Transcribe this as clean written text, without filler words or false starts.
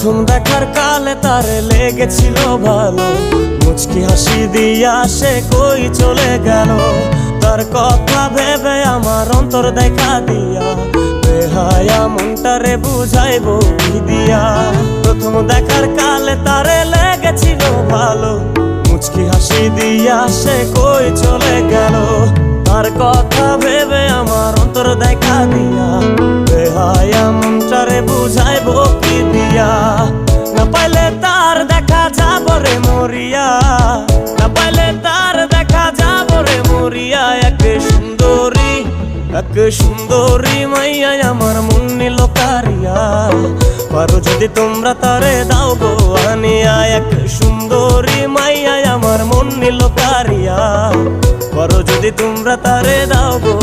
প্রথম দেখার কালে তারে লেগেছিল ভালো, মুচকি হাসি দিয়া সে কই চলে গেল। তার কথা ভেবে আমার অন্তর দেখা দিয়া, বেহায়া মনটারে বুঝাইবো কি দিয়া। প্রথম দেখার কালে তারে লেগেছিল ভালো, মুচকি হাসি দিয়া সে কই চলে গেল। তার কথা ভেবে আমার অন্তর দেখা দিয়া, বেহায়া মনটারে বুঝাইবো কি দিয়া। না পাইলে তার দেখা যাব রে মরিয়া, না পাইলে তার দেখা যাব রে মরিয়া। এক সুন্দরী মাইয়া আমার মন নিল কারিয়া, পারো যদি তোমরা তারে দাও গো আনিয়া। এক সুন্দরী মাইয়া আমার মন নিল কারিয়া, পারো যদি তোমরা তারে দাও গো।